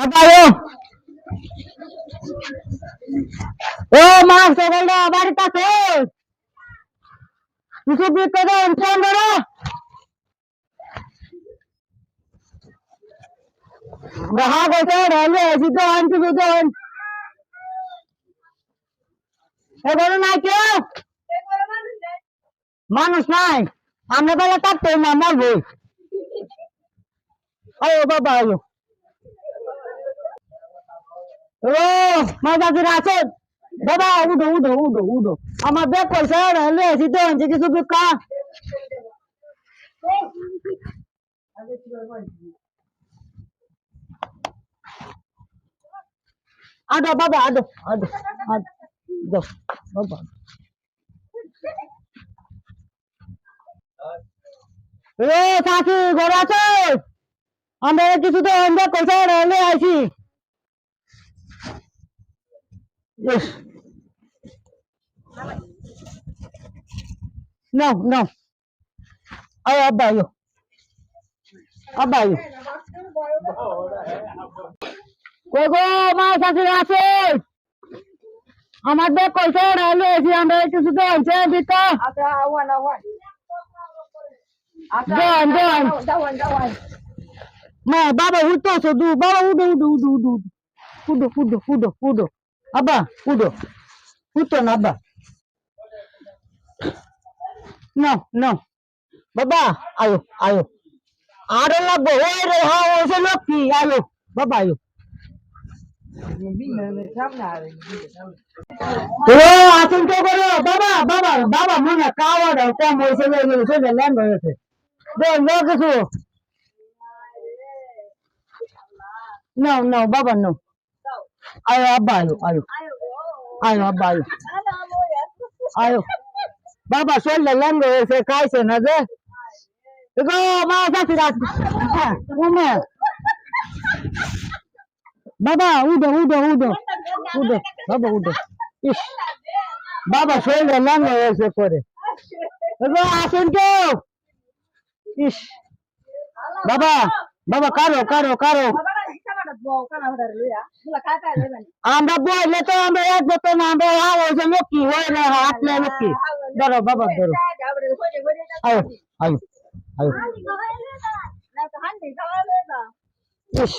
আবারও ও মা সকালটা বাড়িতে আছে কিছু বিপদ ফোন ধরো দেখা গেছে রেলে এসি তো আনছি দুজন এগুলো নাই কেউ মানুষ নাই আমরা বেলা কাটতে না মরবো ও বাবা আয়ো ও মাঝাজিরা আছে বাবা উঠো উঠো উঠো উঠো আমার ব্যাগ পয়সা রেলে এসি তো আনছি কিছু বিকা আদো বাবা আদো আদো আদো যাও বাবা এ চাচি ঘরে আছে আমরা কিছু তো আমরা পয়সা রেলে আইছি no no ayo abba ayo কই গো মা চাচি আছে আমার ব্যাগ পয়সা রেলে আইছি আমরা কিছু তো আনছে দিতা আচ্ছা আওয়ান আওয়ান আচ্ছা দাওয়ান মা বাবা উঠো শুধু বাবা উঠো উঠো উঠো উঠো উঠো উঠো উঠো উঠো আব্বা উঠো উঠো না আব্বা no no বাবা আয়ো আয়ো আরো লাগবো ওই রে হ্যাঁ ওসে লক্ষ্মী আয়ো বাবা আয়ো ও আসুন তো করো বাবা বাবা বাবা মনে খাওয়া দাও কম হয়েছে সেটা ল্যান্ড হয়েছে কিছু no no বাবা no আয়ো আব্বা আয়ো আয়ো আয়ো আব্বা আয়ো আয়ো বাবা শরীরে ল্যান্ড হয়েছে খাইছে না যে গো মা চাচি রাখি হ্যাঁ বাবা উঠো উঠো উঠো উঠো বাবা উঠো ইস বাবা শরীরে ল্যান্ড হয়েছে করে গো আসুন তো ইস বাবা বাবা কারো কারো কারো আমরা বললে তো আমরা এক বছর না আমরা হয়েছে লক্ষ্মী হয়ে না আসলে লক্ষ্মী ধরো বাবা ধরো আয়ো আয়ো আয়ো ইস